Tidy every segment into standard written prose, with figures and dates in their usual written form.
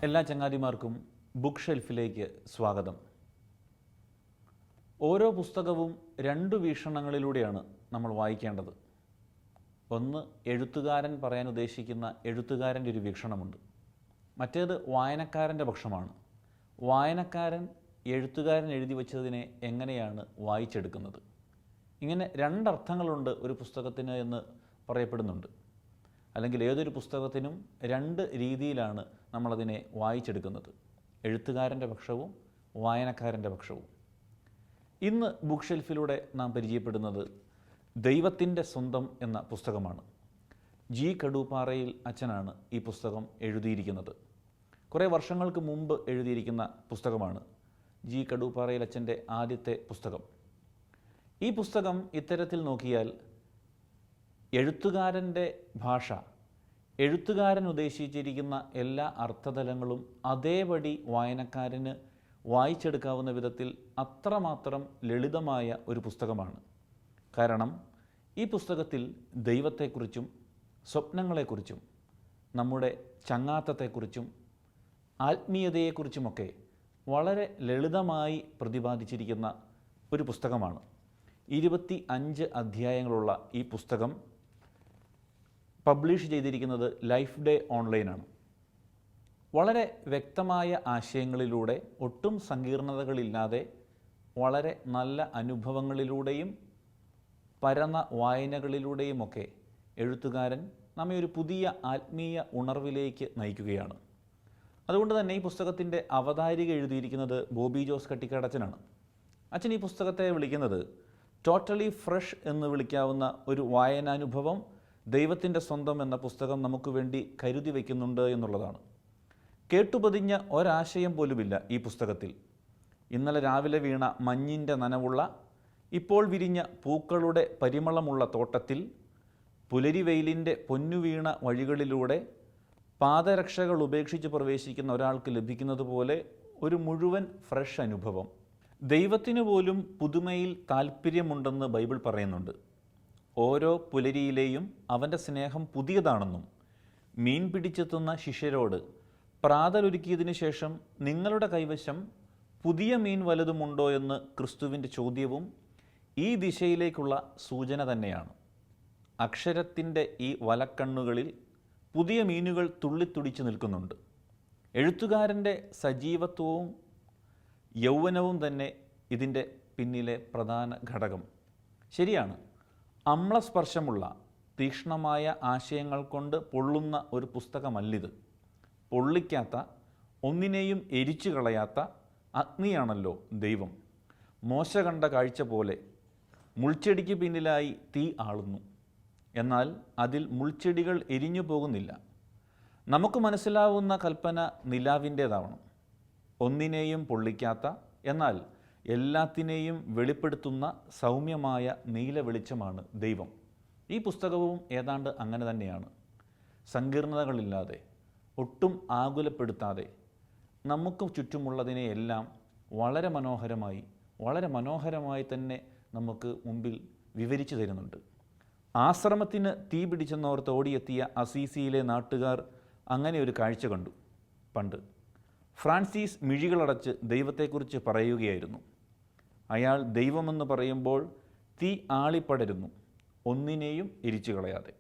എല്ലാ ചങ്ങാതിമാർക്കും ബുക്ക് ഷെൽഫിലേക്ക് സ്വാഗതം. ഓരോ പുസ്തകവും രണ്ട് വീക്ഷണങ്ങളിലൂടെയാണ് നമ്മൾ വായിക്കേണ്ടത്. ഒന്ന്, എഴുത്തുകാരൻ പറയാൻ ഉദ്ദേശിക്കുന്ന എഴുത്തുകാരൻ്റെ ഒരു വീക്ഷണമുണ്ട്. മറ്റേത് വായനക്കാരൻ്റെ പക്ഷമാണ്. വായനക്കാരൻ എഴുത്തുകാരൻ എഴുതി വച്ചതിനെ എങ്ങനെയാണ് വായിച്ചെടുക്കുന്നത്. ഇങ്ങനെ രണ്ടർത്ഥങ്ങളുണ്ട് ഒരു പുസ്തകത്തിന് എന്ന് പറയപ്പെടുന്നുണ്ട്. അല്ലെങ്കിൽ ഏതൊരു പുസ്തകത്തിനും രണ്ട് രീതിയിലാണ് നമ്മളതിനെ വായിച്ചെടുക്കുന്നത്: എഴുത്തുകാരൻ്റെ പക്ഷവും വായനക്കാരൻ്റെ പക്ഷവും. ഇന്ന് ബുക്ക് ഷെൽഫിലൂടെ നാം പരിചയപ്പെടുന്നത് ദൈവത്തിൻ്റെ സ്വന്തം എന്ന പുസ്തകമാണ്. ജി കടൂപ്പാറയിൽ അച്ഛനാണ് ഈ പുസ്തകം എഴുതിയിരിക്കുന്നത്. കുറേ വർഷങ്ങൾക്ക് മുമ്പ് എഴുതിയിരിക്കുന്ന പുസ്തകമാണ് ജി കടൂപ്പാറയിൽ അച്ഛൻ്റെ ആദ്യത്തെ പുസ്തകം. ഈ പുസ്തകം ഇത്തരത്തിൽ നോക്കിയാൽ എഴുത്തുകാരൻ്റെ ഭാഷ, എഴുത്തുകാരൻ ഉദ്ദേശിച്ചിരിക്കുന്ന എല്ലാ അർത്ഥതലങ്ങളും അതേപടി വായനക്കാരന് വായിച്ചെടുക്കാവുന്ന വിധത്തിൽ അത്രമാത്രം ലളിതമായ ഒരു പുസ്തകമാണ്. കാരണം ഈ പുസ്തകത്തിൽ ദൈവത്തെക്കുറിച്ചും സ്വപ്നങ്ങളെക്കുറിച്ചും നമ്മുടെ ചങ്ങാത്തത്തെക്കുറിച്ചും ആത്മീയതയെക്കുറിച്ചുമൊക്കെ വളരെ ലളിതമായി പ്രതിപാദിച്ചിരിക്കുന്ന ഒരു പുസ്തകമാണ്. 25 അധ്യായങ്ങളുള്ള ഈ പുസ്തകം പബ്ലിഷ് ചെയ്തിരിക്കുന്നത് ലൈഫ് ഡേ ഓൺലൈനാണ്. വളരെ വ്യക്തമായ ആശയങ്ങളിലൂടെ, ഒട്ടും സങ്കീർണതകളില്ലാതെ, വളരെ നല്ല അനുഭവങ്ങളിലൂടെയും പരന്ന വായനകളിലൂടെയുമൊക്കെ എഴുത്തുകാരൻ നമ്മെ ഒരു പുതിയ ആത്മീയ ഉണർവിലേക്ക് നയിക്കുകയാണ്. അതുകൊണ്ട് തന്നെ ഈ പുസ്തകത്തിൻ്റെ അവതാരിക എഴുതിയിരിക്കുന്നത് ബോബി ജോസ് കട്ടിക്കാടച്ചനാണ്. അച്ഛൻ ഈ പുസ്തകത്തെ വിളിക്കുന്നത് ടോട്ടലി ഫ്രഷ് എന്ന് വിളിക്കാവുന്ന ഒരു വായനാനുഭവം ദൈവത്തിൻ്റെ സ്വന്തം എന്ന പുസ്തകം നമുക്ക് വേണ്ടി കരുതി വയ്ക്കുന്നുണ്ട് എന്നുള്ളതാണ്. കേട്ടുപതിഞ്ഞ ഒരാശയം പോലുമില്ല ഈ പുസ്തകത്തിൽ. ഇന്നലെ രാവിലെ വീണ മഞ്ഞിൻ്റെ നനവുള്ള, ഇപ്പോൾ വിരിഞ്ഞ പൂക്കളുടെ പരിമളമുള്ള തോട്ടത്തിൽ, പുലരിവെയിലിൻ്റെ പൊന്നുവീണ വഴികളിലൂടെ പാദരക്ഷകൾ ഉപേക്ഷിച്ച് പ്രവേശിക്കുന്ന ഒരാൾക്ക് ലഭിക്കുന്നത് പോലെ ഒരു മുഴുവൻ ഫ്രഷ് അനുഭവം. ദൈവത്തിന് പോലും പുതുമയിൽ താല്പര്യമുണ്ടെന്ന് ബൈബിൾ പറയുന്നുണ്ട്. ഓരോ പുലരിയിലെയും അവൻ്റെ സ്നേഹം പുതിയതാണെന്നും, മീൻ പിടിച്ചെത്തുന്ന ശിഷ്യരോട് പ്രാതലൊരുക്കിയതിനു ശേഷം നിങ്ങളുടെ കൈവശം പുതിയ മീൻ വലുതുമുണ്ടോ എന്ന് ക്രിസ്തുവിൻ്റെ ചോദ്യവും ഈ ദിശയിലേക്കുള്ള സൂചന തന്നെയാണ്. അക്ഷരത്തിൻ്റെ ഈ വലക്കണ്ണുകളിൽ പുതിയ മീനുകൾ തുള്ളിത്തുടിച്ച് നിൽക്കുന്നുണ്ട്. എഴുത്തുകാരൻ്റെ സജീവത്വവും യൗവനവും തന്നെ ഇതിൻ്റെ പിന്നിലെ പ്രധാന ഘടകം. ശരിയാണ്, അമ്ലസ്പർശമുള്ള തീക്ഷ്ണമായ ആശയങ്ങൾ കൊണ്ട് പൊള്ളുന്ന ഒരു പുസ്തകമല്ലിത്. പൊള്ളിക്കാത്ത, ഒന്നിനെയും എരിച്ചു കളയാത്ത അഗ്നിയാണല്ലോ ദൈവം. മോശ കണ്ട കാഴ്ച പോലെ മുൾച്ചെടിക്ക് പിന്നിലായി തീ ആളുന്നു, എന്നാൽ അതിൽ മുൾച്ചെടികൾ എരിഞ്ഞു പോകുന്നില്ല. നമുക്ക് മനസ്സിലാവുന്ന കൽപ്പന നിലാവിൻ്റേതാവണം. ഒന്നിനെയും പൊള്ളിക്കാത്ത, എന്നാൽ എല്ലാത്തിനെയും വെളിപ്പെടുത്തുന്ന സൗമ്യമായ നീല വെളിച്ചമാണ് ദൈവം. ഈ പുസ്തകവും ഏതാണ്ട് അങ്ങനെ തന്നെയാണ്. സങ്കീർണതകളില്ലാതെ, ഒട്ടും ആകുലപ്പെടുത്താതെ, നമുക്ക് ചുറ്റുമുള്ളതിനെയെല്ലാം വളരെ മനോഹരമായി തന്നെ നമുക്ക് മുമ്പിൽ വിവരിച്ചു തരുന്നുണ്ട്. ആശ്രമത്തിന് തീ പിടിച്ചെന്നോർത്ത് ഓടിയെത്തിയ അസീസിയിലെ നാട്ടുകാർ അങ്ങനെ ഒരു കാഴ്ച കണ്ടു. പണ്ട് ഫ്രാൻസിസ് മിഴികളടച്ച് ദൈവത്തെക്കുറിച്ച് പറയുകയായിരുന്നു. അയാൾ ദൈവമെന്ന് പറയുമ്പോൾ തീ ആളിപ്പടരുന്നു, ഒന്നിനെയും എരിച്ചു കളയാതെ.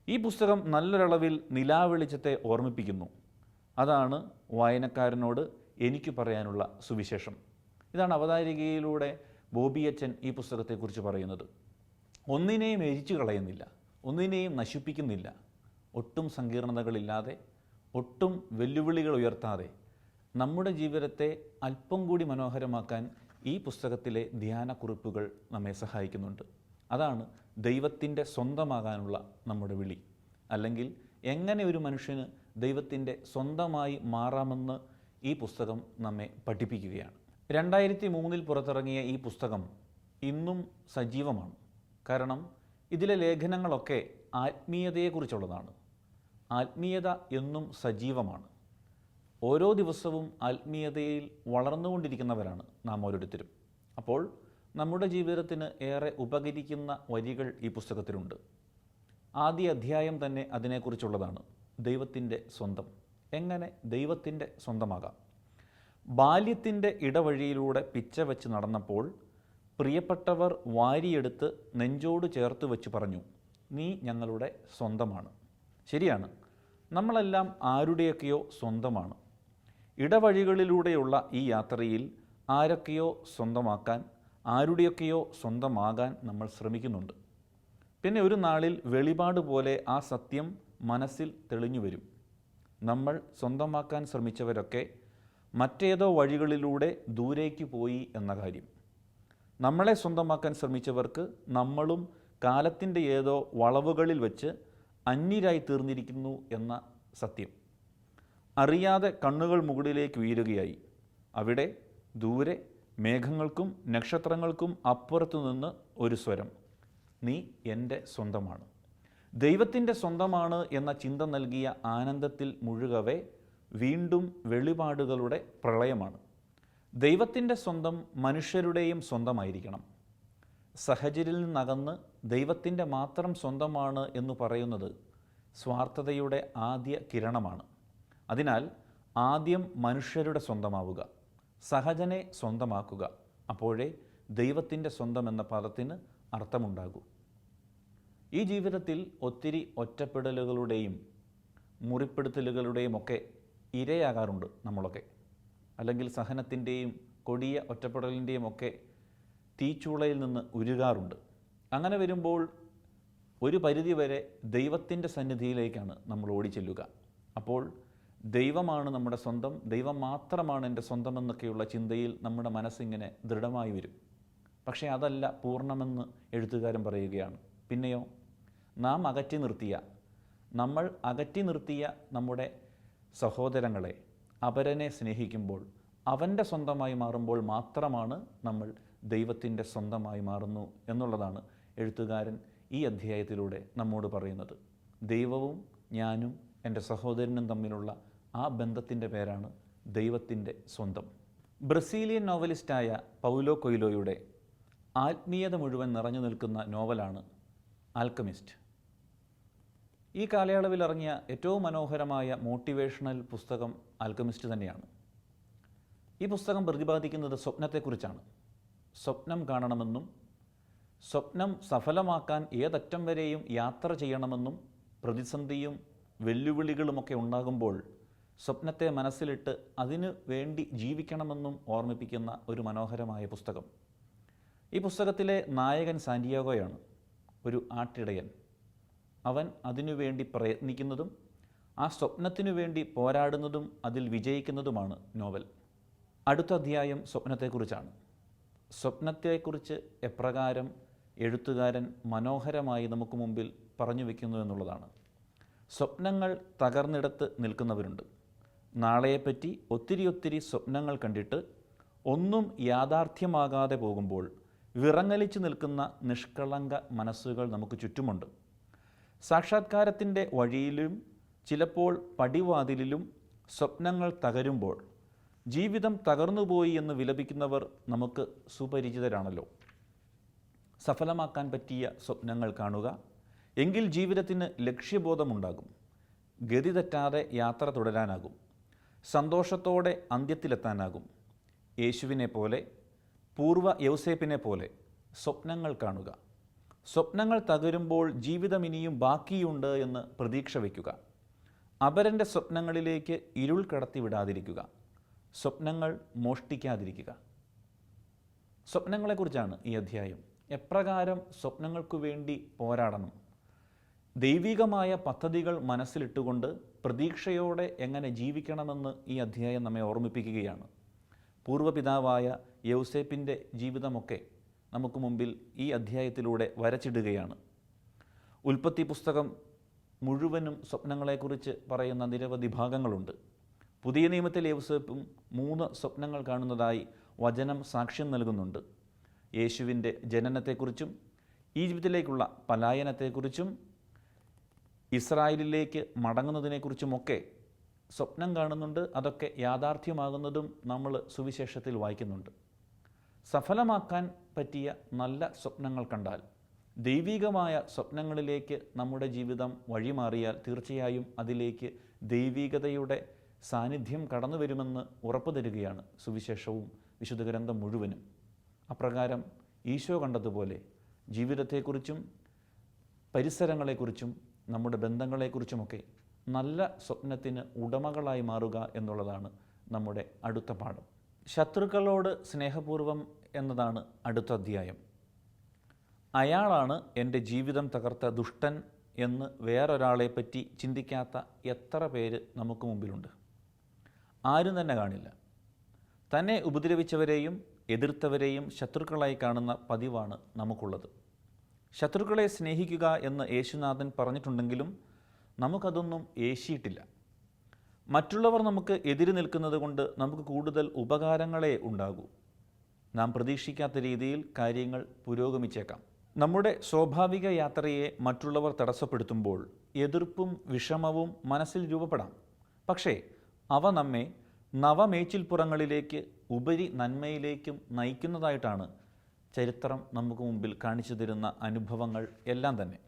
ഈ പുസ്തകം നല്ലൊരളവിൽ നിലാവെളിച്ചത്തെ ഓർമ്മിപ്പിക്കുന്നു. അതാണ് വായനക്കാരനോട് എനിക്ക് പറയാനുള്ള സുവിശേഷം. ഇതാണ് അവതാരികയിലൂടെ ബോബി അച്ഛൻ ഈ പുസ്തകത്തെക്കുറിച്ച് പറയുന്നത്. ഒന്നിനെയും എരിച്ചു കളയുന്നില്ല, ഒന്നിനെയും നശിപ്പിക്കുന്നില്ല. ഒട്ടും സങ്കീർണതകളില്ലാതെ, ഒട്ടും വെല്ലുവിളികൾ ഉയർത്താതെ നമ്മുടെ ജീവിതത്തെ അല്പം കൂടി മനോഹരമാക്കാൻ ഈ പുസ്തകത്തിലെ ധ്യാനക്കുറിപ്പുകൾ നമ്മെ സഹായിക്കുന്നുണ്ട്. അതാണ് ദൈവത്തിൻ്റെ സ്വന്തമാകാനുള്ള നമ്മുടെ വിളി. അല്ലെങ്കിൽ എങ്ങനെ ഒരു മനുഷ്യന് ദൈവത്തിൻ്റെ സ്വന്തമായി മാറാമെന്ന് ഈ പുസ്തകം നമ്മെ പഠിപ്പിക്കുകയാണ്. 2003 പുറത്തിറങ്ങിയ ഈ പുസ്തകം ഇന്നും സജീവമാണ്. കാരണം ഇതിലെ ലേഖനങ്ങളൊക്കെ ആത്മീയതയെക്കുറിച്ചുള്ളതാണ്. ആത്മീയത എന്നും സജീവമാണ്. ഓരോ ദിവസവും ആത്മീയതയിൽ വളർന്നുകൊണ്ടിരിക്കുന്നവരാണ് നാം ഓരോരുത്തരും. അപ്പോൾ നമ്മുടെ ജീവിതത്തിന് ഏറെ ഉപകരിക്കുന്ന വരികൾ ഈ പുസ്തകത്തിലുണ്ട്. ആദ്യ അധ്യായം തന്നെ അതിനെക്കുറിച്ചുള്ളതാണ്. ദൈവത്തിൻ്റെ സ്വന്തം. എങ്ങനെ ദൈവത്തിൻ്റെ സ്വന്തമാകാം? ബാല്യത്തിൻ്റെ ഇടവഴിയിലൂടെ പിച്ച വെച്ച് നടന്നപ്പോൾ പ്രിയപ്പെട്ടവർ വാരിയെടുത്ത് നെഞ്ചോട് ചേർത്ത് വെച്ച് പറഞ്ഞു, നീ ഞങ്ങളുടെ സ്വന്തമാണ്. ശരിയാണ്, നമ്മളെല്ലാം ആരുടെയൊക്കെയോ സ്വന്തമാണ്. ഇടവഴികളിലൂടെയുള്ള ഈ യാത്രയിൽ ആരൊക്കെയോ സ്വന്തമാക്കാൻ, ആരുടെയൊക്കെയോ സ്വന്തമാകാൻ നമ്മൾ ശ്രമിക്കുന്നുണ്ട്. പിന്നെ ഒരു നാളിൽ വെളിപാട് പോലെ ആ സത്യം മനസ്സിൽ തെളിഞ്ഞു വരും. നമ്മൾ സ്വന്തമാക്കാൻ ശ്രമിച്ചവരൊക്കെ മറ്റേതോ വഴികളിലൂടെ ദൂരേക്ക് പോയി എന്ന കാര്യം. നമ്മളെ സ്വന്തമാക്കാൻ ശ്രമിച്ചവർക്ക് നമ്മളും കാലത്തിൻ്റെ ഏതോ വളവുകളിൽ വെച്ച് അന്യരായി തീർന്നിരിക്കുന്നു എന്ന സത്യം. അറിയാതെ കണ്ണുകൾ മുകളിലേക്ക് ഉയരുകയായി. അവിടെ ദൂരെ മേഘങ്ങൾക്കും നക്ഷത്രങ്ങൾക്കും അപ്പുറത്തു നിന്ന് ഒരു സ്വരം, നീ എൻ്റെ സ്വന്തമാണ്. ദൈവത്തിൻ്റെ സ്വന്തമാണ് എന്ന ചിന്ത നൽകിയ ആനന്ദത്തിൽ മുഴുകവേ വീണ്ടും വെളിപാടുകളുടെ പ്രളയമാണ്. ദൈവത്തിൻ്റെ സ്വന്തം മനുഷ്യരുടെയും സ്വന്തമായിരിക്കണം. സഹചരിൽ നിന്നകന്ന് ദൈവത്തിൻ്റെ മാത്രം സ്വന്തമാണ് എന്ന് പറയുന്നത് സ്വാർത്ഥതയുടെ ആദ്യ കിരണമാണ്. അതിനാൽ ആദ്യം മനുഷ്യരുടെ സ്വന്തമാവുക, സഹജനെ സ്വന്തമാക്കുക. അപ്പോഴേ ദൈവത്തിൻ്റെ സ്വന്തം എന്ന പദത്തിന് അർത്ഥമുണ്ടാകൂ. ഈ ജീവിതത്തിൽ ഒത്തിരി ഒറ്റപ്പെടലുകളുടെയും മുറിപ്പെടുത്തലുകളുടെയും ഒക്കെ ഇരയാകാറുണ്ട് നമ്മളൊക്കെ. അല്ലെങ്കിൽ സഹനത്തിൻ്റെയും കൊടിയ ഒറ്റപ്പെടലിൻ്റെയും ഒക്കെ തീച്ചൂളയിൽ നിന്ന് ഉരുകാറുണ്ട്. അങ്ങനെ വരുമ്പോൾ ഒരു പരിധിവരെ ദൈവത്തിൻ്റെ സന്നിധിയിലേക്കാണ് നമ്മൾ ഓടിച്ചെല്ലുക. അപ്പോൾ ദൈവമാണ് നമ്മുടെ സ്വന്തം, ദൈവം മാത്രമാണ് എൻ്റെ സ്വന്തമെന്നൊക്കെയുള്ള ചിന്തയിൽ നമ്മുടെ മനസ്സിങ്ങനെ ദൃഢമായി വരും. പക്ഷേ അതല്ല പൂർണ്ണമെന്ന് എഴുത്തുകാരൻ പറയുകയാണ്. പിന്നെയോ നമ്മൾ അകറ്റി നിർത്തിയ നമ്മുടെ സഹോദരങ്ങളെ, അപരനെ സ്നേഹിക്കുമ്പോൾ, അവൻ്റെ സ്വന്തമായി മാറുമ്പോൾ മാത്രമാണ് നമ്മൾ ദൈവത്തിൻ്റെ സ്വന്തമായി മാറുന്നു എന്നുള്ളതാണ് എഴുത്തുകാരൻ ഈ അധ്യായത്തിലൂടെ നമ്മോട് പറയുന്നത്. ദൈവവും ഞാനും എൻ്റെ സഹോദരനും തമ്മിലുള്ള ആ ബന്ധത്തിൻ്റെ പേരാണ് ദൈവത്തിൻ്റെ സ്വന്തം. ബ്രസീലിയൻ നോവലിസ്റ്റായ പൗലോ കൊയ്ലോയുടെ ആത്മീയത മുഴുവൻ നിറഞ്ഞു നിൽക്കുന്ന നോവലാണ് ആൽക്കമിസ്റ്റ്. ഈ കാലയളവിൽ ഇറങ്ങിയ ഏറ്റവും മനോഹരമായ മോട്ടിവേഷണൽ പുസ്തകം ആൽക്കമിസ്റ്റ് തന്നെയാണ്. ഈ പുസ്തകം പ്രതിപാദിക്കുന്നത് സ്വപ്നത്തെക്കുറിച്ചാണ്. സ്വപ്നം കാണണമെന്നും സ്വപ്നം സഫലമാക്കാൻ ഏതറ്റം വരെയും യാത്ര ചെയ്യണമെന്നും പ്രതിസന്ധിയും വെല്ലുവിളികളുമൊക്കെ ഉണ്ടാകുമ്പോൾ സ്വപ്നത്തെ മനസ്സിലിട്ട് അതിനു വേണ്ടി ജീവിക്കണമെന്നും ഓർമ്മിപ്പിക്കുന്ന ഒരു മനോഹരമായ പുസ്തകം. ഈ പുസ്തകത്തിലെ നായകൻ സാന്റിയാഗോയാണ്, ഒരു ആട്ടിടയൻ. അവൻ അതിനുവേണ്ടി പ്രയത്നിക്കുന്നതും ആ സ്വപ്നത്തിനു വേണ്ടി പോരാടുന്നതും അതിൽ വിജയിക്കുന്നതുമാണ് നോവൽ. അടുത്ത അധ്യായം സ്വപ്നത്തെക്കുറിച്ചാണ്. സ്വപ്നത്തെക്കുറിച്ച് എപ്രകാരം എഴുത്തുകാരൻ മനോഹരമായി നമുക്ക് മുമ്പിൽ പറഞ്ഞു വയ്ക്കുന്നു എന്നുള്ളതാണ്. സ്വപ്നങ്ങൾ തകർന്നിടത്ത് നിൽക്കുന്നവരുണ്ട്. നാളെയെപ്പറ്റി ഒത്തിരി സ്വപ്നങ്ങൾ കണ്ടിട്ട് ഒന്നും യാഥാർത്ഥ്യമാകാതെ പോകുമ്പോൾ വിറങ്ങലിച്ചു നിൽക്കുന്ന നിഷ്കളങ്ക മനസ്സുകൾ നമുക്ക് ചുറ്റുമുണ്ട്. സാക്ഷാത്കാരത്തിൻ്റെ വഴിയിലും ചിലപ്പോൾ പടിവാതിലിലും സ്വപ്നങ്ങൾ തകരുമ്പോൾ ജീവിതം തകർന്നുപോയി എന്ന് വിലപിക്കുന്നവർ നമുക്ക് സുപരിചിതരാണല്ലോ. സഫലമാക്കാൻ പറ്റിയ സ്വപ്നങ്ങൾ കാണുക, എങ്കിൽ ജീവിതത്തിന് ലക്ഷ്യബോധമുണ്ടാകും. ഗതി തെറ്റാതെ യാത്ര തുടരാനാകും. സന്തോഷത്തോടെ അന്ത്യത്തിലെത്താനാകും. യേശുവിനെ പോലെ, പൂർവ്വ യൗസേപ്പിനെ പോലെ സ്വപ്നങ്ങൾ കാണുക. സ്വപ്നങ്ങൾ തകരുമ്പോൾ ജീവിതം ഇനിയും ബാക്കിയുണ്ട് എന്ന് പ്രതീക്ഷ വയ്ക്കുക. അപരൻ്റെ സ്വപ്നങ്ങളിലേക്ക് ഇരുൾ കടത്തിവിടാതിരിക്കുക. സ്വപ്നങ്ങൾ മോഷ്ടിക്കാതിരിക്കുക. സ്വപ്നങ്ങളെക്കുറിച്ചാണ് ഈ അധ്യായം. എപ്രകാരം സ്വപ്നങ്ങൾക്കു വേണ്ടി പോരാടണം, ദൈവികമായ പദ്ധതികൾ മനസ്സിലിട്ടുകൊണ്ട് പ്രതീക്ഷയോടെ എങ്ങനെ ജീവിക്കണമെന്ന് ഈ അധ്യായം നമ്മെ ഓർമ്മിപ്പിക്കുകയാണ്. പൂർവ്വപിതാവായ യൗസേപ്പിൻ്റെ ജീവിതമൊക്കെ നമുക്ക് മുമ്പിൽ ഈ അധ്യായത്തിലൂടെ വരച്ചിടുകയാണ്. ഉൽപ്പത്തി പുസ്തകം മുഴുവനും സ്വപ്നങ്ങളെക്കുറിച്ച് പറയുന്ന നിരവധി ഭാഗങ്ങളുണ്ട്. പുതിയ നിയമത്തിൽ യൗസേപ്പും 3 സ്വപ്നങ്ങൾ കാണുന്നതായി വചനം സാക്ഷ്യം നൽകുന്നുണ്ട്. യേശുവിൻ്റെ ജനനത്തെക്കുറിച്ചും ഈജിപ്തിലേക്കുള്ള പലായനത്തെക്കുറിച്ചും ഇസ്രായേലിലേക്ക് മടങ്ങുന്നതിനെക്കുറിച്ചുമൊക്കെ സ്വപ്നം കാണുന്നുണ്ട്. അതൊക്കെ യാഥാർത്ഥ്യമാകുന്നതും നമ്മൾ സുവിശേഷത്തിൽ വായിക്കുന്നുണ്ട്. സഫലമാക്കാൻ പറ്റിയ നല്ല സ്വപ്നങ്ങൾ കണ്ടാൽ, ദൈവികമായ സ്വപ്നങ്ങളിലേക്ക് നമ്മുടെ ജീവിതം വഴിമാറിയാൽ തീർച്ചയായും അതിലേക്ക് ദൈവികതയുടെ സാന്നിധ്യം കടന്നു വരുമെന്ന് ഉറപ്പു തരികയാണ് സുവിശേഷവും വിശുദ്ധ ഗ്രന്ഥം മുഴുവനും. അപ്രകാരം ഈശോ കണ്ടതുപോലെ ജീവിതത്തെക്കുറിച്ചും പരിസരങ്ങളെക്കുറിച്ചും നമ്മുടെ ബന്ധങ്ങളെക്കുറിച്ചുമൊക്കെ നല്ല സ്വപ്നത്തിന് ഉടമകളായി മാറുക എന്നുള്ളതാണ് നമ്മുടെ അടുത്ത പാഠം. ശത്രുക്കളോട് സ്നേഹപൂർവം എന്നതാണ് അടുത്ത അധ്യായം. അയാളാണ് എൻ്റെ ജീവിതം തകർത്ത ദുഷ്ടൻ എന്ന് വേറൊരാളെപ്പറ്റി ചിന്തിക്കാത്ത എത്ര പേര് നമുക്ക് മുമ്പിലുണ്ട്. ആരും തന്നെ കാണില്ല. തന്നെ ഉപദ്രവിച്ചവരെയും എതിർത്തവരെയും ശത്രുക്കളായി കാണുന്ന പതിവാണ് നമുക്കുള്ളത്. ശത്രുക്കളെ സ്നേഹിക്കുക എന്ന് യേശുനാഥൻ പറഞ്ഞിട്ടുണ്ടെങ്കിലും നമുക്കതൊന്നും ഏശിയിട്ടില്ല. മറ്റുള്ളവർ നമുക്ക് എതിര് നിൽക്കുന്നത് കൊണ്ട് നമുക്ക് കൂടുതൽ ഉപകാരങ്ങളെ ഉണ്ടാകൂ. നാം പ്രതീക്ഷിക്കാത്ത രീതിയിൽ കാര്യങ്ങൾ പുരോഗമിച്ചേക്കാം. നമ്മുടെ സ്വാഭാവിക യാത്രയെ മറ്റുള്ളവർ തടസ്സപ്പെടുത്തുമ്പോൾ എതിർപ്പും വിഷമവും മനസ്സിൽ രൂപപ്പെടാം. പക്ഷേ അവ നമ്മെ നവമേച്ചിൽപ്പുറങ്ങളിലേക്ക് ഉപരി നന്മയിലേക്കും നയിക്കുന്നതായിട്ടാണ് ചരിത്രം നമുക്ക് മുമ്പിൽ കാണിച്ചു തരുന്ന അനുഭവങ്ങൾ എല്ലാം തന്നെ.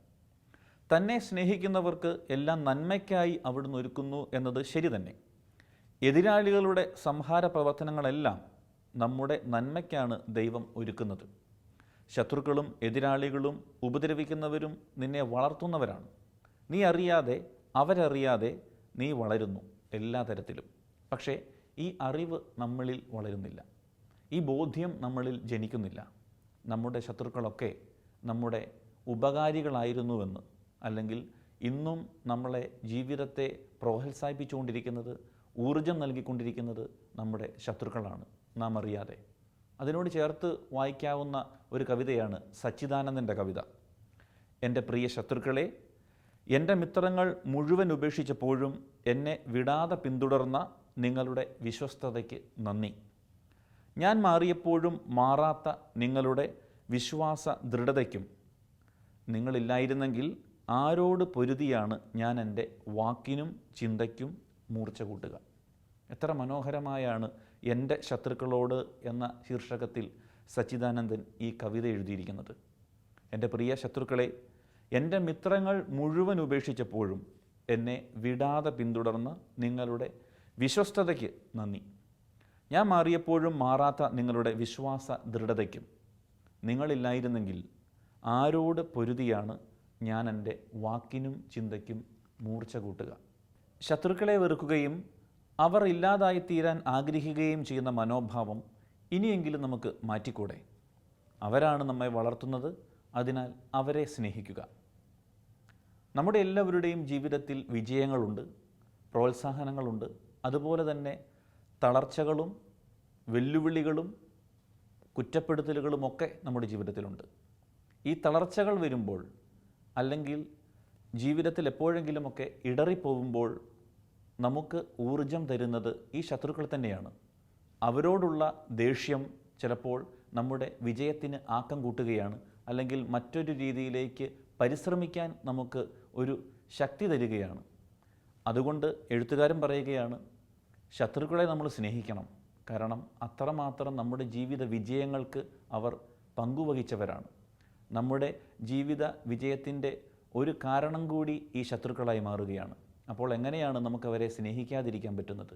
തന്നെ സ്നേഹിക്കുന്നവർക്ക് എല്ലാം നന്മയ്ക്കായി അവിടുന്ന് ഒരുക്കുന്നു എന്നത് ശരി തന്നെ. എതിരാളികളുടെ സംഹാര പ്രവർത്തനങ്ങളെല്ലാം നമ്മുടെ നന്മയ്ക്കാണ് ദൈവം ഒരുക്കുന്നത്. ശത്രുക്കളും എതിരാളികളും ഉപദ്രവിക്കുന്നവരും നിന്നെ വളർത്തുന്നവരാണ്. നീ അറിയാതെ അവരറിയാതെ നീ വളരുന്നു എല്ലാ തരത്തിലും. പക്ഷേ ഈ അറിവ് നമ്മളിൽ വളരുന്നില്ല. ഈ ബോധ്യം നമ്മളിൽ ജനിക്കുന്നില്ല. നമ്മുടെ ശത്രുക്കളൊക്കെ നമ്മുടെ ഉപകാരികളായിരുന്നുവെന്ന്, അല്ലെങ്കിൽ ഇന്നും നമ്മളെ ജീവിതത്തെ പ്രോത്സാഹിപ്പിച്ചുകൊണ്ടിരിക്കുന്നത്, ഊർജം നൽകിക്കൊണ്ടിരിക്കുന്നത് നമ്മുടെ ശത്രുക്കളാണ്, നാം അറിയാതെ. അതിനോട് ചേർത്ത് വായിക്കാവുന്ന ഒരു കവിതയാണ് സച്ചിദാനന്ദൻ്റെ കവിത. എൻ്റെ പ്രിയ ശത്രുക്കളെ, എൻ്റെ മിത്രങ്ങൾ മുഴുവൻ ഉപേക്ഷിച്ചപ്പോഴും എന്നെ വിടാതെ പിന്തുടർന്ന നിങ്ങളുടെ വിശ്വസ്തതയ്ക്ക് നന്ദി. ഞാൻ മാറിയപ്പോഴും മാറാത്ത നിങ്ങളുടെ വിശ്വാസ ദൃഢതയ്ക്കും. നിങ്ങളില്ലായിരുന്നെങ്കിൽ ആരോട് പൊരുതിയാണ് ഞാൻ എൻ്റെ വാക്കിനും ചിന്തയ്ക്കും മൂർച്ച കൂട്ടുക. എത്ര മനോഹരമായാണ് എൻ്റെ ശത്രുക്കളോട് എന്ന ശീർഷകത്തിൽ സച്ചിദാനന്ദൻ ഈ കവിത എഴുതിയിരിക്കുന്നത്. എൻ്റെ പ്രിയ ശത്രുക്കളെ, എൻ്റെ മിത്രങ്ങൾ മുഴുവൻ ഉപേക്ഷിച്ചപ്പോഴും എന്നെ വിടാതെ പിന്തുടർന്ന് നിങ്ങളുടെ വിശ്വസ്തതയ്ക്ക് നന്ദി. ഞാൻ മാറിയപ്പോഴും മാറാത്ത നിങ്ങളുടെ വിശ്വാസ ദൃഢതയ്ക്കും. നിങ്ങളില്ലായിരുന്നെങ്കിൽ ആരോട് പൊരുതിയാണ് ഞാൻ എൻ്റെ വാക്കിനും ചിന്തയ്ക്കും മൂർച്ച കൂട്ടുക. ശത്രുക്കളെ വെറുക്കുകയും അവർ ഇല്ലാതായിത്തീരാൻ ആഗ്രഹിക്കുകയും ചെയ്യുന്ന മനോഭാവം ഇനിയെങ്കിലും നമുക്ക് മാറ്റിക്കൂടെ? അവരാണ് നമ്മെ വളർത്തുന്നത്, അതിനാൽ അവരെ സ്നേഹിക്കുക. നമ്മുടെ എല്ലാവരുടെയും ജീവിതത്തിൽ വിജയങ്ങളുണ്ട്, പ്രോത്സാഹനങ്ങളുണ്ട്, അതുപോലെ തന്നെ തളർച്ചകളും വെല്ലുവിളികളും കുറ്റപ്പെടുത്തലുകളുമൊക്കെ നമ്മുടെ ജീവിതത്തിലുണ്ട്. ഈ തളർച്ചകൾ വരുമ്പോൾ, അല്ലെങ്കിൽ ജീവിതത്തിൽ എപ്പോഴെങ്കിലുമൊക്കെ ഇടറിപ്പോകുമ്പോൾ നമുക്ക് ഊർജം തരുന്നത് ഈ ശത്രുക്കൾ തന്നെയാണ്. അവരോടുള്ള ദേഷ്യം ചിലപ്പോൾ നമ്മുടെ വിജയത്തിന് ആക്കം കൂട്ടുകയാണ്, അല്ലെങ്കിൽ മറ്റൊരു രീതിയിലേക്ക് പരിശ്രമിക്കാൻ നമുക്ക് ഒരു ശക്തി തരികയാണ്. അതുകൊണ്ട് എഴുത്തുകാരൻ പറയുകയാണ്, ശത്രുക്കളെ നമ്മൾ സ്നേഹിക്കണം. കാരണം അത്രമാത്രം നമ്മുടെ ജീവിത വിജയങ്ങൾക്ക് അവർ പങ്കുവഹിച്ചവരാണ്. നമ്മുടെ ജീവിത വിജയത്തിൻ്റെ ഒരു കാരണം കൂടി ഈ ശത്രുക്കളായി മാറുകയാണ്. അപ്പോൾ എങ്ങനെയാണ് നമുക്കവരെ സ്നേഹിക്കാതിരിക്കാൻ പറ്റുന്നത്?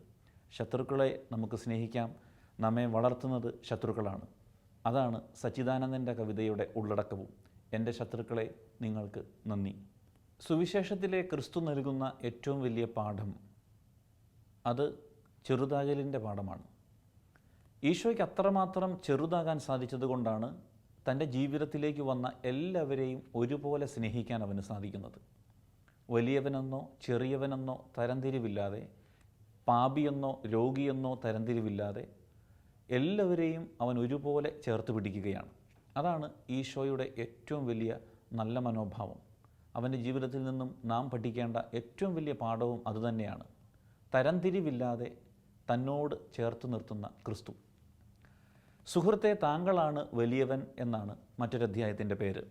ശത്രുക്കളെ നമുക്ക് സ്നേഹിക്കാം. നമ്മെ വളർത്തുന്നത് ശത്രുക്കളാണ്. അതാണ് സച്ചിദാനന്ദൻ്റെ കവിതയുടെ ഉള്ളടക്കവും. എൻ്റെ ശത്രുക്കളെ, നിങ്ങൾക്ക് നന്ദി. സുവിശേഷത്തിലെ ക്രിസ്തു നൽകുന്ന ഏറ്റവും വലിയ പാഠം അത് ചെറുതാകലിൻ്റെ പാഠമാണ്. ഈശോയ്ക്ക് അത്രമാത്രം ചെറുതാകാൻ സാധിച്ചതുകൊണ്ടാണ് തൻ്റെ ജീവിതത്തിലേക്ക് വന്ന എല്ലാവരെയും ഒരുപോലെ സ്നേഹിക്കാൻ അവന് സാധിക്കുന്നത്. വലിയവനെന്നോ ചെറിയവനെന്നോ തരംതിരിവില്ലാതെ, പാപിയെന്നോ രോഗിയെന്നോ തരംതിരിവില്ലാതെ എല്ലാവരെയും അവൻ ഒരുപോലെ ചേർത്ത് പിടിക്കുകയാണ്. അതാണ് ഈശോയുടെ ഏറ്റവും വലിയ നല്ല മനോഭാവം. അവൻ്റെ ജീവിതത്തിൽ നിന്നും നാം പഠിക്കേണ്ട ഏറ്റവും വലിയ പാഠവും അതുതന്നെയാണ്. തരംതിരിവില്ലാതെ തന്നോട് ചേർത്ത് നിർത്തുന്ന ക്രിസ്തു. സുഹൃത്തെ, താങ്കളാണ് വലിയവൻ എന്നാണ് മറ്റൊരധ്യായത്തിൻ്റെ പേര്.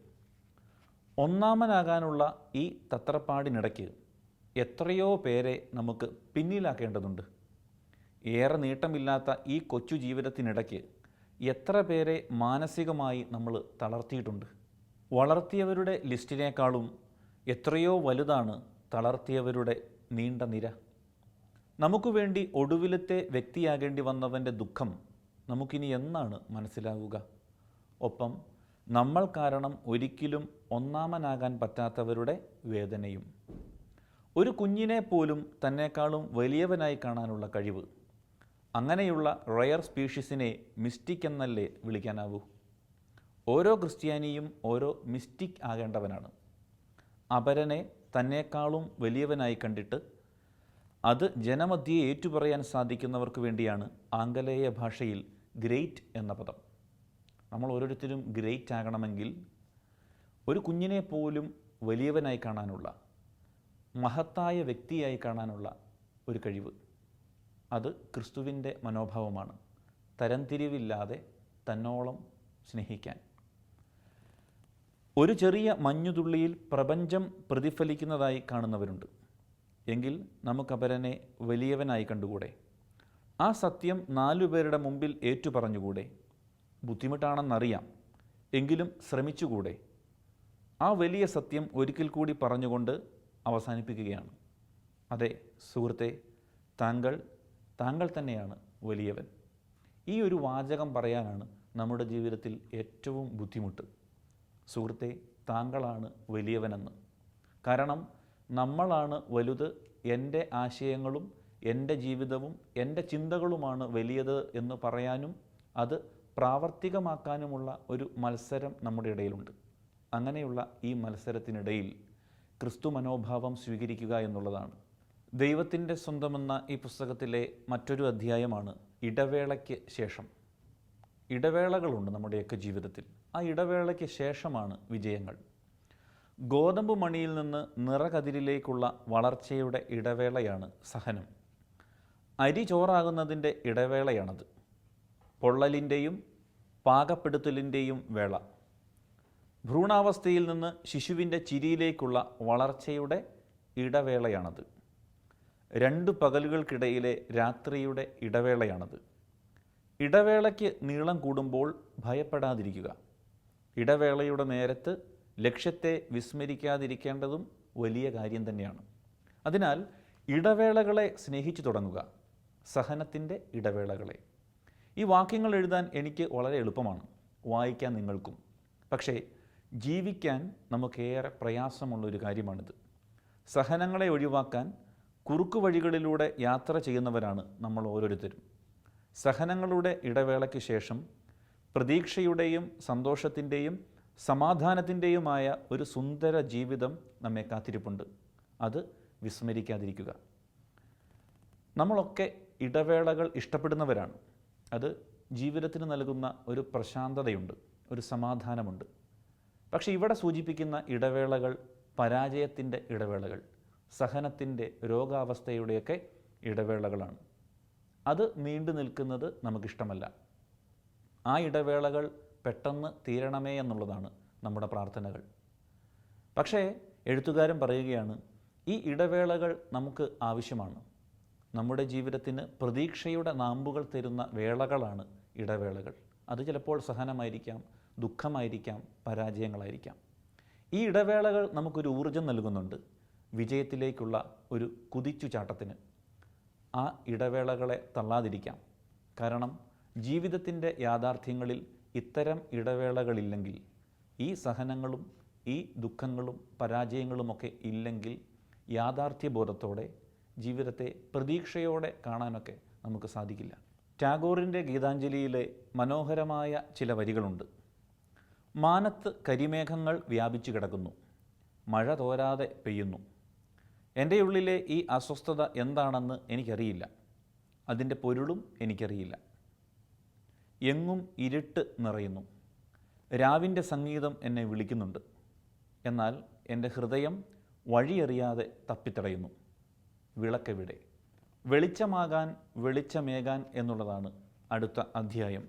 ഒന്നാമനാകാനുള്ള ഈ തത്രപ്പാടിനിടയ്ക്ക് എത്രയോ പേരെ നമുക്ക് പിന്നിലാക്കേണ്ടതുണ്ട്. ഏറെ നീട്ടമില്ലാത്ത ഈ കൊച്ചു ജീവിതത്തിനിടയ്ക്ക് എത്ര പേരെ മാനസികമായി നമ്മൾ തളർത്തിയിട്ടുണ്ട്. വളർത്തിയവരുടെ ലിസ്റ്റിനേക്കാളും എത്രയോ വലുതാണ് തളർത്തിയവരുടെ നീണ്ട നിര. നമുക്ക് വേണ്ടി ഒടുവിലത്തെ വ്യക്തിയാകേണ്ടി വന്നവൻ്റെ ദുഃഖം നമുക്കിനി എന്നാണ് മനസ്സിലാവുക? ഒപ്പം നമ്മൾ കാരണം ഒരിക്കലും ഒന്നാമനാകാൻ പറ്റാത്തവരുടെ വേദനയും. ഒരു കുഞ്ഞിനെ പോലും തന്നെക്കാളും വലിയവനായി കാണാനുള്ള കഴിവ്. അങ്ങനെയുള്ള റയർ സ്പീഷീസിനെ മിസ്റ്റിക് എന്നല്ലേ വിളിക്കാനാവൂ? ഓരോ ക്രിസ്ത്യാനിയും ഓരോ മിസ്റ്റിക് ആകേണ്ടവനാണ്. അപരനെ തന്നെക്കാളും വലിയവനായി കണ്ടിട്ട് അത് ജനമധ്യേ ഏറ്റുപറയാൻ സാധിക്കുന്നവർക്ക് വേണ്ടിയാണ് ആംഗലേയ ഭാഷയിൽ ഗ്രേറ്റ് എന്ന പദം. നമ്മൾ ഓരോരുത്തരും ഗ്രേറ്റ് ആകണമെങ്കിൽ ഒരു കുഞ്ഞിനെ പോലും വലിയവനായി കാണാനുള്ള, മഹത്തായ വ്യക്തിയായി കാണാനുള്ള ഒരു കഴിവ്, അത് ക്രിസ്തുവിൻ്റെ മനോഭാവമാണ്. തരംതിരിവില്ലാതെ തന്നോളം സ്നേഹിക്കാൻ. ഒരു ചെറിയ മഞ്ഞുതുള്ളിയിൽ പ്രപഞ്ചം പ്രതിഫലിക്കുന്നതായി കാണുന്നവരുണ്ട്. എങ്കിൽ നമുക്കപരനെ വലിയവനായി കണ്ടുകൂടെ? ആ സത്യം 4 പേരുടെ മുമ്പിൽ ഏറ്റുപറഞ്ഞുകൂടെ? ബുദ്ധിമുട്ടാണെന്നറിയാം, എങ്കിലും ശ്രമിച്ചുകൂടെ? ആ വലിയ സത്യം ഒരിക്കൽ കൂടി പറഞ്ഞുകൊണ്ട് അവസാനിപ്പിക്കുകയാണ്. അതെ സുഹൃത്തെ, താങ്കൾ തന്നെയാണ് വലിയവൻ. ഈ ഒരു വാചകം പറയാനാണ് നമ്മുടെ ജീവിതത്തിൽ ഏറ്റവും ബുദ്ധിമുട്ട്. സുഹൃത്തെ, താങ്കളാണ് വലിയവനെന്ന്. കാരണം നമ്മളാണ് വലുത്, എൻ്റെ ആശയങ്ങളും എൻ്റെ ജീവിതവും എൻ്റെ ചിന്തകളുമാണ് വലിയത് എന്ന് പറയാനും അത് പ്രാവർത്തികമാക്കാനുമുള്ള ഒരു മത്സരം നമ്മുടെ ഇടയിലുണ്ട്. അങ്ങനെയുള്ള ഈ മത്സരത്തിനിടയിൽ ക്രിസ്തു മനോഭാവം സ്വീകരിക്കുക എന്നുള്ളതാണ്. ദൈവത്തിൻ്റെ സ്വന്തമെന്ന ഈ പുസ്തകത്തിലെ മറ്റൊരു അധ്യായമാണ് ഇടവേളയ്ക്ക് ശേഷം. ഇടവേളകളുണ്ട് നമ്മുടെയൊക്കെ ജീവിതത്തിൽ. ആ ഇടവേളയ്ക്ക് ശേഷമാണ് വിജയങ്ങൾ. ഗോതമ്പ് മണിയിൽ നിന്ന് നിറകതിരിലേക്കുള്ള വളർച്ചയുടെ ഇടവേളയാണ് സഹനം. അരി ചോറാകുന്നതിൻ്റെ ഇടവേളയാണത്. പൊള്ളലിൻ്റെയും പാകപ്പെടുത്തലിൻ്റെയും വേള. ഭ്രൂണാവസ്ഥയിൽ നിന്ന് ശിശുവിൻ്റെ ചിരിയിലേക്കുള്ള വളർച്ചയുടെ ഇടവേളയാണത്. 2 പകലുകൾക്കിടയിലെ രാത്രിയുടെ ഇടവേളയാണത്. ഇടവേളയ്ക്ക് നീളം കൂടുമ്പോൾ ഭയപ്പെടാതിരിക്കുക. ഇടവേളയുടെ നേരത്ത് ലക്ഷ്യത്തെ വിസ്മരിക്കാതിരിക്കേണ്ടതും വലിയ കാര്യം തന്നെയാണ്. അതിനാൽ ഇടവേളകളെ സ്നേഹിച്ചു തുടങ്ങുക, സഹനത്തിൻ്റെ ഇടവേളകളെ. ഈ വാക്യങ്ങൾ എഴുതാൻ എനിക്ക് വളരെ എളുപ്പമാണ്, വായിക്കാൻ നിങ്ങൾക്കും. പക്ഷേ ജീവിക്കാൻ നമുക്കേറെ പ്രയാസമുള്ളൊരു കാര്യമാണിത്. സഹനങ്ങളെ ഒഴിവാക്കാൻ കുറുക്കു വഴികളിലൂടെ യാത്ര ചെയ്യുന്നവരാണ് നമ്മൾ ഓരോരുത്തരും. സഹനങ്ങളുടെ ഇടവേളയ്ക്ക് ശേഷം പ്രതീക്ഷയുടെയും സന്തോഷത്തിൻ്റെയും സമാധാനത്തിൻ്റെയുമായ ഒരു സുന്ദര ജീവിതം നമ്മെ കാത്തിരിപ്പുണ്ട്. അത് വിസ്മരിക്കാതിരിക്കുക. നമ്മളൊക്കെ ഇടവേളകൾ ഇഷ്ടപ്പെടുന്നവരാണ്. അത് ജീവിതത്തിന് നൽകുന്ന ഒരു പ്രശാന്തതയുണ്ട്, ഒരു സമാധാനമുണ്ട്. പക്ഷേ ഇവിടെ സൂചിപ്പിക്കുന്ന ഇടവേളകൾ പരാജയത്തിൻ്റെ ഇടവേളകൾ, സഹനത്തിൻ്റെ, രോഗാവസ്ഥയുടെയൊക്കെ ഇടവേളകളാണ്. അത് നീണ്ടു നിൽക്കുന്നത് നമുക്കിഷ്ടമല്ല. ആ ഇടവേളകൾ പെട്ടെന്ന് തീരണമേ എന്നുള്ളതാണ് നമ്മുടെ പ്രാർത്ഥനകൾ. പക്ഷേ എഴുത്തുകാരൻ പറയുകയാണ്, ഈ ഇടവേളകൾ നമുക്ക് ആവശ്യമാണ്. നമ്മുടെ ജീവിതത്തിന് പ്രതീക്ഷയുടെ നാമ്പുകൾ തരുന്ന വേളകളാണ് ഇടവേളകൾ. അത് ചിലപ്പോൾ സഹനമായിരിക്കാം, ദുഃഖമായിരിക്കാം, പരാജയങ്ങളായിരിക്കാം. ഈ ഇടവേളകൾ നമുക്കൊരു ഊർജം നൽകുന്നുണ്ട്, വിജയത്തിലേക്കുള്ള ഒരു കുതിച്ചുചാട്ടത്തിന്. ആ ഇടവേളകളെ തള്ളാതിരിക്കാം. കാരണം ജീവിതത്തിൻ്റെ യാഥാർത്ഥ്യങ്ങളിൽ ഇത്തരം ഇടവേളകളില്ലെങ്കിൽ, ഈ സഹനങ്ങളും ഈ ദുഃഖങ്ങളും പരാജയങ്ങളുമൊക്കെ ഇല്ലെങ്കിൽ, യാഥാർത്ഥ്യബോധത്തോടെ ജീവിതത്തെ പ്രതീക്ഷയോടെ കാണാനൊക്കെ നമുക്ക് സാധിക്കില്ല. ടാഗോറിൻ്റെ ഗീതാഞ്ജലിയിലെ മനോഹരമായ ചില വരികളുണ്ട്. മാനത്ത് കരിമേഘങ്ങൾ വ്യാപിച്ചു കിടക്കുന്നു, മഴ തോരാതെ പെയ്യുന്നു. എൻ്റെ ഉള്ളിലെ ഈ അസ്വസ്ഥത എന്താണെന്ന് എനിക്കറിയില്ല, അതിൻ്റെ പൊരുളും എനിക്കറിയില്ല. എങ്ങും ഇരുട്ട് നിറയുന്നു, രാവിൻ്റെ സംഗീതം എന്നെ വിളിക്കുന്നുണ്ട്. എന്നാൽ എൻ്റെ ഹൃദയം വഴിയറിയാതെ തപ്പിത്തടയുന്നു. വിളക്കെവിടെ? വെളിച്ചമാകാൻ, വെളിച്ചമേകാൻ എന്നുള്ളതാണ് അടുത്ത അധ്യായം.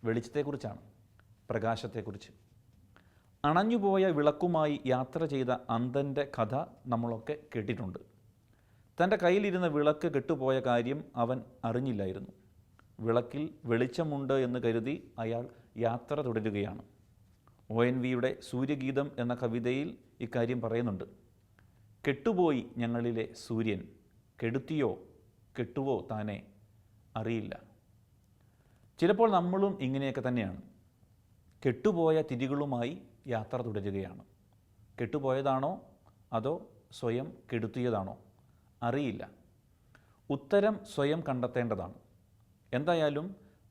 വെളിച്ചത്തെക്കുറിച്ചാണ്, പ്രകാശത്തെക്കുറിച്ച്. അണഞ്ഞുപോയ വിളക്കുമായി യാത്ര ചെയ്ത അന്ധൻ്റെ കഥ നമ്മളൊക്കെ കേട്ടിട്ടുണ്ട്. തൻ്റെ കയ്യിലിരുന്ന വിളക്ക് കെട്ടുപോയ കാര്യം അവൻ അറിഞ്ഞില്ലായിരുന്നു. വിളക്കിൽ വെളിച്ചമുണ്ട് എന്ന് കരുതി അയാൾ യാത്ര തുടരുകയാണ്. ONVയുടെ സൂര്യഗീതം എന്ന കവിതയിൽ ഇക്കാര്യം പറയുന്നുണ്ട്. കെട്ടുപോയി ഞങ്ങളിലെ സൂര്യൻ, കെടുത്തിയോ കെട്ടുവോ താനെ അറിയില്ല. ചിലപ്പോൾ നമ്മളും ഇങ്ങനെയൊക്കെ തന്നെയാണ്. കെട്ടുപോയ തിരികളുമായി യാത്ര തുടരുകയാണ്. കെട്ടുപോയതാണോ അതോ സ്വയം കെടുത്തിയതാണോ അറിയില്ല. ഉത്തരം സ്വയം കണ്ടെത്തേണ്ടതാണ്. എന്തായാലും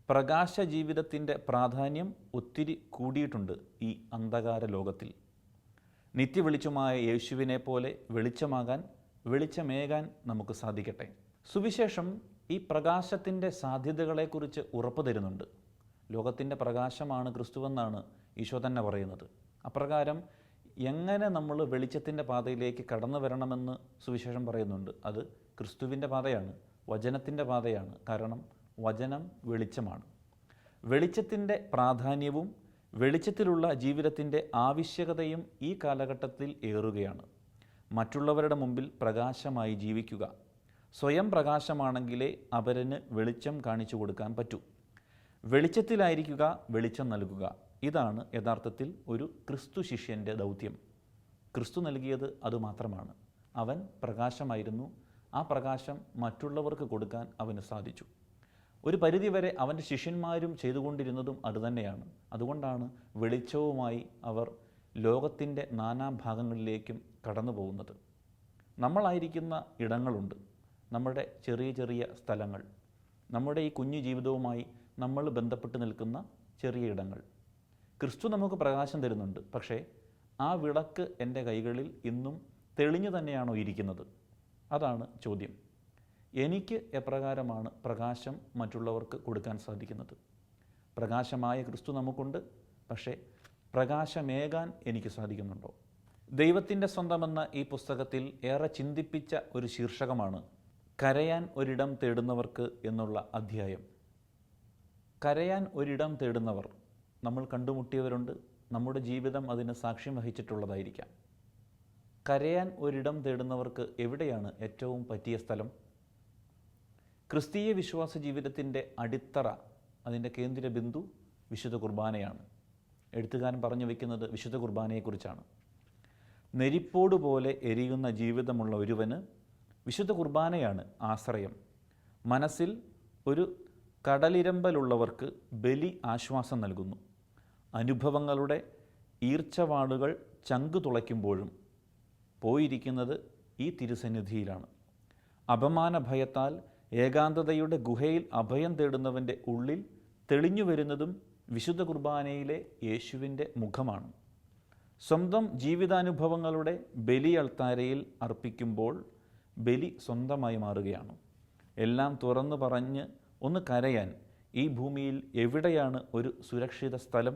പ്രകാശ ജീവിതത്തിൻ്റെ പ്രാധാന്യം ഒത്തിരി കൂടിയിട്ടുണ്ട് ഈ അന്ധകാര ലോകത്തിൽ. നിത്യവെളിച്ചമായ യേശുവിനെ പോലെ വെളിച്ചമാകാൻ, വെളിച്ചമേകാൻ നമുക്ക് സാധിക്കട്ടെ. സുവിശേഷം ഈ പ്രകാശത്തിൻ്റെ സാധ്യതകളെക്കുറിച്ച് ഉറപ്പു തരുന്നുണ്ട്. ലോകത്തിൻ്റെ പ്രകാശമാണ് ക്രിസ്തുവെന്നാണ് ഈശോ തന്നെ പറയുന്നത്. അപ്രകാരം എങ്ങനെ നമ്മൾ വെളിച്ചത്തിൻ്റെ പാതയിലേക്ക് കടന്നു വരണമെന്ന് സുവിശേഷം പറയുന്നുണ്ട്. അത് ക്രിസ്തുവിൻ്റെ പാതയാണ്, വചനത്തിൻ്റെ പാതയാണ്. കാരണം വചനം വെളിച്ചമാണ്. വെളിച്ചത്തിൻ്റെ പ്രാധാന്യവും വെളിച്ചത്തിലുള്ള ജീവിതത്തിൻ്റെ ആവശ്യകതയും ഈ കാലഘട്ടത്തിൽ ഏറുകയാണ്. മറ്റുള്ളവരുടെ മുമ്പിൽ പ്രകാശമായി ജീവിക്കുക. സ്വയം പ്രകാശമാണെങ്കിലേ അവരന് വെളിച്ചം കാണിച്ചു കൊടുക്കാൻ പറ്റൂ. വെളിച്ചത്തിലായിരിക്കുക, വെളിച്ചം നൽകുക. ഇതാണ് യഥാർത്ഥത്തിൽ ഒരു ക്രിസ്തു ശിഷ്യൻ്റെ ദൗത്യം. ക്രിസ്തു നൽകിയത് അതുമാത്രമാണ്. അവൻ പ്രകാശമായിരുന്നു. ആ പ്രകാശം മറ്റുള്ളവർക്ക് കൊടുക്കാൻ അവന് സാധിച്ചു. ഒരു പരിധിവരെ അവൻ്റെ ശിഷ്യന്മാരും ചെയ്തുകൊണ്ടിരുന്നതും അതുതന്നെയാണ്. അതുകൊണ്ടാണ് വെളിച്ചവുമായി അവർ ലോകത്തിൻ്റെ നാനാഭാഗങ്ങളിലേക്കും കടന്നു പോകുന്നത്. നമ്മളായിരിക്കുന്ന ഇടങ്ങളുണ്ട്, നമ്മുടെ ചെറിയ ചെറിയ സ്ഥലങ്ങൾ, നമ്മുടെ ഈ കുഞ്ഞു ജീവിതവുമായി നമ്മൾ ബന്ധപ്പെട്ട് നിൽക്കുന്ന ചെറിയ ഇടങ്ങൾ. ക്രിസ്തു നമുക്ക് പ്രകാശം തരുന്നുണ്ട്. പക്ഷേ ആ വിളക്ക് എൻ്റെ കൈകളിൽ ഇന്നും തെളിഞ്ഞു തന്നെയാണോ ഇരിക്കുന്നത്? അതാണ് ചോദ്യം. എനിക്ക് എപ്രകാരമാണ് പ്രകാശം മറ്റുള്ളവർക്ക് കൊടുക്കാൻ സാധിക്കുന്നത്? പ്രകാശമായ ക്രിസ്തു നമുക്കുണ്ട്. പക്ഷേ പ്രകാശമേകാൻ എനിക്ക് സാധിക്കുന്നുണ്ടോ? ദൈവത്തിൻ്റെ സ്വന്തമെന്ന ഈ പുസ്തകത്തിൽ ഏറെ ചിന്തിപ്പിച്ച ഒരു ശീർഷകമാണ് കരയാൻ ഒരിടം തേടുന്നവർക്ക് എന്നുള്ള അധ്യായം. കരയാൻ ഒരിടം തേടുന്നവർ നമ്മൾ കണ്ടുമുട്ടിയവരുണ്ട്. നമ്മുടെ ജീവിതം അതിന് സാക്ഷ്യം വഹിച്ചിട്ടുള്ളതായിരിക്കാം. കരയാൻ ഒരിടം തേടുന്നവർക്ക് എവിടെയാണ് ഏറ്റവും പറ്റിയ സ്ഥലം? ക്രിസ്തീയ വിശ്വാസ ജീവിതത്തിൻ്റെ അടിത്തറ, അതിൻ്റെ കേന്ദ്ര ബിന്ദു വിശുദ്ധ കുർബാനയാണ്. എഴുത്തുകാരൻ പറഞ്ഞു വയ്ക്കുന്നത് വിശുദ്ധ കുർബാനയെക്കുറിച്ചാണ്. നെരിപ്പോടുപോലെ എരിയുന്ന ജീവിതമുള്ള ഒരുവന് വിശുദ്ധ കുർബാനയാണ് ആശ്രയം. മനസ്സിൽ ഒരു കടലിരമ്പലുള്ളവർക്ക് ബലി ആശ്വാസം നൽകുന്നു. അനുഭവങ്ങളുടെ ഈർച്ചവാടുകൾ ചങ്കു തുളയ്ക്കുമ്പോഴും പോയിരിക്കുന്നത് ഈ തിരുസന്നിധിയിലാണ്. അപമാന ഭയത്താൽ ഏകാന്തതയുടെ ഗുഹയിൽ അഭയം തേടുന്നവൻ്റെ ഉള്ളിൽ തെളിഞ്ഞു വരുന്നതും വിശുദ്ധ കുർബാനയിലെ യേശുവിൻ്റെ മുഖമാണ്. സ്വന്തം ജീവിതാനുഭവങ്ങളുടെ ബലി അൾത്താരയിൽ അർപ്പിക്കുമ്പോൾ ബലി സ്വന്തമായി മാറുകയാണ്. എല്ലാം തുറന്നു പറഞ്ഞ് ഒന്ന് കരയാൻ ഈ ഭൂമിയിൽ എവിടെയാണ് ഒരു സുരക്ഷിത സ്ഥലം?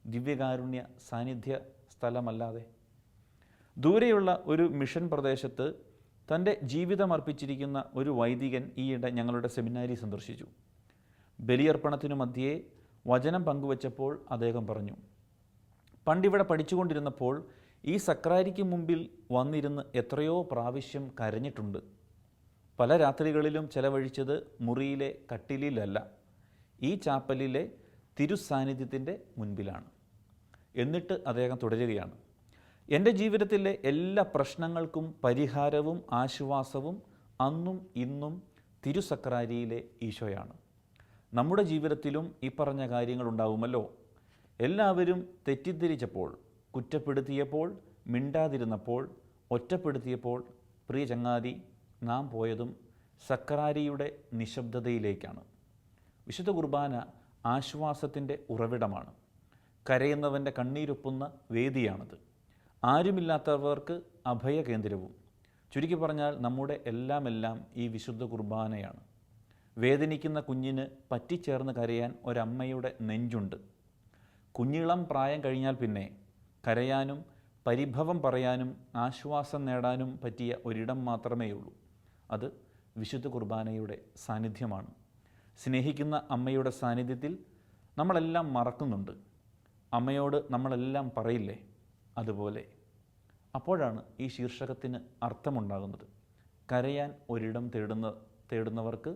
ദിവ്യകാരുണ്യ സാന്നിധ്യ സ്ഥലമല്ലാതെ. ദൂരെയുള്ള ഒരു മിഷൻ പ്രദേശത്ത് തൻ്റെ ജീവിതമർപ്പിച്ചിരിക്കുന്ന ഒരു വൈദികൻ ഈയിടെ ഞങ്ങളുടെ സെമിനാരി സന്ദർശിച്ചു. ബലിയർപ്പണത്തിനു മധ്യേ വചനം പങ്കുവച്ചപ്പോൾ അദ്ദേഹം പറഞ്ഞു, പണ്ടിവിടെ പഠിച്ചുകൊണ്ടിരുന്നപ്പോൾ ഈ സക്രാരിക്ക് മുമ്പിൽ വന്നിരുന്ന് എത്രയോ പ്രാവശ്യം കരഞ്ഞിട്ടുണ്ട്. പല രാത്രികളിലും ചെലവഴിച്ചത് മുറിയിലെ കട്ടിലിലല്ല, ഈ ചാപ്പലിലെ തിരുസാന്നിധ്യത്തിൻ്റെ മുൻപിലാണ്. എന്നിട്ട് അദ്ദേഹം തുടരുകയാണ്, എൻ്റെ ജീവിതത്തിലെ എല്ലാ പ്രശ്നങ്ങൾക്കും പരിഹാരവും ആശ്വാസവും അന്നും ഇന്നും തിരുസക്രാരിയിലെ ഈശോയാണ്. നമ്മുടെ ജീവിതത്തിലും ഈ പറഞ്ഞ കാര്യങ്ങളുണ്ടാവുമല്ലോ. എല്ലാവരും തെറ്റിദ്ധരിച്ചപ്പോൾ, കുറ്റപ്പെടുത്തിയപ്പോൾ, മിണ്ടാതിരുന്നപ്പോൾ, ഒറ്റപ്പെടുത്തിയപ്പോൾ, പ്രിയ ചങ്ങാതി, നാം പോയതും സക്രാരിയുടെ നിശബ്ദതയിലേക്കാണ്. വിശുദ്ധ കുർബാന ആശ്വാസത്തിൻ്റെ ഉറവിടമാണ്. കരയുന്നവൻ്റെ കണ്ണീരൊപ്പുന്ന വേദിയാണത്. ആരുമില്ലാത്തവർക്ക് അഭയകേന്ദ്രവും. ചുരുക്കി പറഞ്ഞാൽ നമ്മുടെ എല്ലാം ഈ വിശുദ്ധ കുർബാനയാണ്. വേദനിക്കുന്ന കുഞ്ഞിന് പറ്റിച്ചേർന്ന് കരയാൻ ഒരമ്മയുടെ നെഞ്ചുണ്ട്. കുഞ്ഞിളം പ്രായം കഴിഞ്ഞാൽ പിന്നെ കരയാനും പരിഭവം പറയാനും ആശ്വാസം നേടാനും പറ്റിയ ഒരിടം മാത്രമേ ഉള്ളൂ. അത് വിശുദ്ധ കുർബാനയുടെ സാന്നിധ്യമാണ്. സ്നേഹിക്കുന്ന അമ്മയുടെ സാന്നിധ്യത്തിൽ നമ്മളെല്ലാം മറക്കുന്നുണ്ട്. അമ്മയോട് നമ്മളെല്ലാം പറയില്ലേ? അതുപോലെ. അപ്പോഴാണ് ഈ ശീർഷകത്തിന് അർത്ഥമുണ്ടാകുന്നത്. കരയാൻ ഒരിടം തേടുന്നവർക്ക്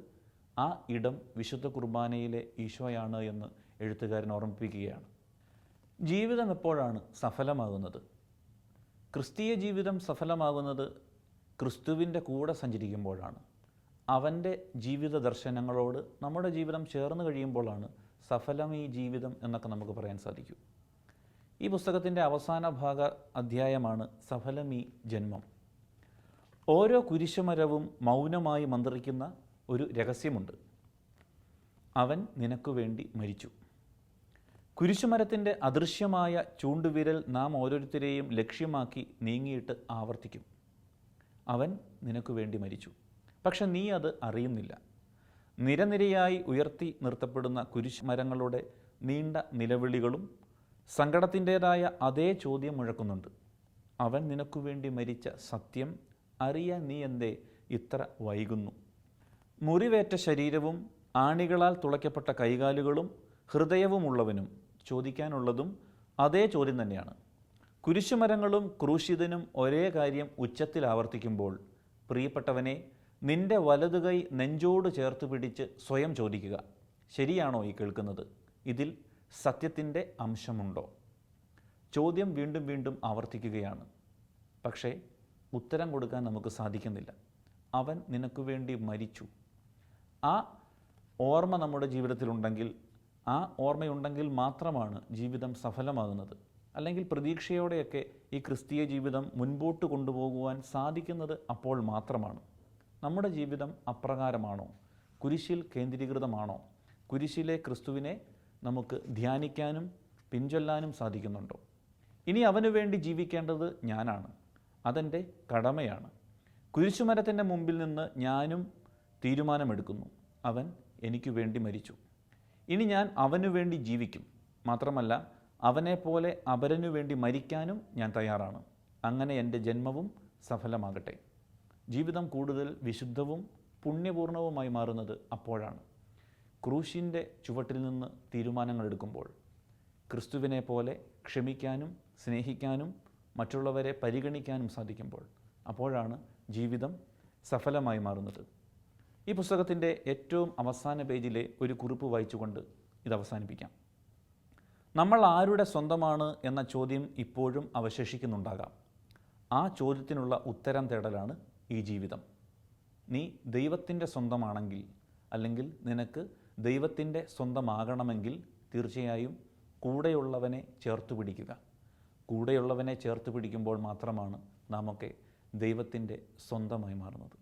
ആ ഇടം വിശുദ്ധ കുർബാനയിലെ ഈശോയാണ് എന്ന് എഴുത്തുകാരൻ ഓർമ്മിപ്പിക്കുകയാണ്. ജീവിതം എപ്പോഴാണ് സഫലമാകുന്നത്? ക്രിസ്തീയ ജീവിതം സഫലമാകുന്നത് ക്രിസ്തുവിൻ്റെ കൂടെ സഞ്ചരിക്കുമ്പോഴാണ്. അവൻ്റെ ജീവിത ദർശനങ്ങളോട് നമ്മുടെ ജീവിതം ചേർന്ന് കഴിയുമ്പോഴാണ് സഫലമീ ജീവിതം എന്നൊക്കെ നമുക്ക് പറയാൻ സാധിക്കൂ. ഈ പുസ്തകത്തിൻ്റെ അവസാന ഭാഗ അധ്യായമാണ് സഫലമീ ജന്മം. ഓരോ കുരിശുമരവും മൗനമായി മന്ത്രിക്കുന്ന ഒരു രഹസ്യമുണ്ട്. അവൻ നിനക്കു വേണ്ടി മരിച്ചു. കുരിശുമരത്തിൻ്റെ അദൃശ്യമായ ചൂണ്ടുവിരൽ നാം ഓരോരുത്തരെയും ലക്ഷ്യമാക്കി നീങ്ങിയിട്ട് ആവർത്തിക്കും. അവൻ നിനക്കു വേണ്ടി മരിച്ചു. പക്ഷെ നീ അത് അറിയുന്നില്ല. നിരനിരയായി ഉയർത്തി നിർത്തപ്പെടുന്ന കുരിശുമരങ്ങളുടെ നീണ്ട നിലവിളികളും സങ്കടത്തിൻ്റേതായ അതേ ചോദ്യം മുഴക്കുന്നുണ്ട്. അവൻ നിനക്കു വേണ്ടി മരിച്ച സത്യം അറിയാൻ നീ എന്തേ ഇത്ര വൈകുന്നു? മുറിവേറ്റ ശരീരവും ആണികളാൽ തുളയ്ക്കപ്പെട്ട കൈകാലുകളും ഹൃദയവുമുള്ളവനും ചോദിക്കാനുള്ളതും അതേ ചോദ്യം തന്നെയാണ്. കുരിശുമരങ്ങളും ക്രൂശിതനും ഒരേ കാര്യം ഉച്ചത്തിൽ ആവർത്തിക്കുമ്പോൾ, പ്രിയപ്പെട്ടവനെ, നിന്റെ വലതുകൈ നെഞ്ചോട് ചേർത്ത് പിടിച്ച് സ്വയം ചോദിക്കുക, ശരിയാണോ ഈ കേൾക്കുന്നത്? ഇതിൽ സത്യത്തിൻ്റെ അംശമുണ്ടോ? ചോദ്യം വീണ്ടും വീണ്ടും ആവർത്തിക്കുകയാണ്. പക്ഷേ ഉത്തരം കൊടുക്കാൻ നമുക്ക് സാധിക്കുന്നില്ല. അവൻ നിനക്ക് വേണ്ടി മരിച്ചു. ആ ഓർമ്മ നമ്മുടെ ജീവിതത്തിലുണ്ടെങ്കിൽ, ആ ഓർമ്മയുണ്ടെങ്കിൽ മാത്രമാണ് ജീവിതം സഫലമാകുന്നത്. അല്ലെങ്കിൽ പ്രതീക്ഷയോടെയൊക്കെ ഈ ക്രിസ്തീയ ജീവിതം മുൻപോട്ട് കൊണ്ടുപോകുവാൻ സാധിക്കുന്നത് അപ്പോൾ മാത്രമാണ്. നമ്മുടെ ജീവിതം അപ്രകാരമാണോ? കുരിശിൽ കേന്ദ്രീകൃതമാണോ? കുരിശിലെ ക്രിസ്തുവിനെ നമുക്ക് ധ്യാനിക്കാനും പിൻചൊല്ലാനും സാധിക്കുന്നുണ്ടോ? ഇനി അവനു വേണ്ടി ജീവിക്കേണ്ടത് ഞാനാണ്. അതെൻ്റെ കടമയാണ്. കുരിശുമരത്തിൻ്റെ മുമ്പിൽ നിന്ന് ഞാനും തീരുമാനമെടുക്കുന്നു. അവൻ എനിക്ക് വേണ്ടി മരിച്ചു. ഇനി ഞാൻ അവനു വേണ്ടി ജീവിക്കും. മാത്രമല്ല, അവനെപ്പോലെ അപരനു വേണ്ടി മരിക്കാനും ഞാൻ തയ്യാറാണ്. അങ്ങനെ എൻ്റെ ജന്മവും സഫലമാകട്ടെ. ജീവിതം കൂടുതൽ വിശുദ്ധവും പുണ്യപൂർണവുമായി മാറുന്നത് അപ്പോഴാണ്. ക്രൂശിൻ്റെ ചുവട്ടിൽ നിന്ന് തീരുമാനങ്ങൾ എടുക്കുമ്പോൾ, ക്രിസ്തുവിനെ പോലെ ക്ഷമിക്കാനും സ്നേഹിക്കാനും മറ്റുള്ളവരെ പരിഗണിക്കാനും സാധിക്കുമ്പോൾ, അപ്പോഴാണ് ജീവിതം സഫലമായി മാറുന്നത്. ഈ പുസ്തകത്തിൻ്റെ ഏറ്റവും അവസാന പേജിലെ ഒരു കുറിപ്പ് വായിച്ചുകൊണ്ട് ഇത് അവസാനിപ്പിക്കാം. നമ്മൾ ആരുടെ സ്വന്തമാണ് എന്ന ചോദ്യം ഇപ്പോഴും അവശേഷിക്കുന്നുണ്ടാകാം. ആ ചോദ്യത്തിനുള്ള ഉത്തരം തേടലാണ് ഈ ജീവിതം. നീ ദൈവത്തിൻ്റെ സ്വന്തമാണെങ്കിൽ, അല്ലെങ്കിൽ നിനക്ക് ദൈവത്തിൻ്റെ സ്വന്തമാകണമെങ്കിൽ, തീർച്ചയായും കൂടെയുള്ളവനെ ചേർത്ത് പിടിക്കുക. കൂടെയുള്ളവനെ ചേർത്ത് പിടിക്കുമ്പോൾ മാത്രമാണ് നാമൊക്കെ ദൈവത്തിൻ്റെ സ്വന്തമായി മാറുന്നത്.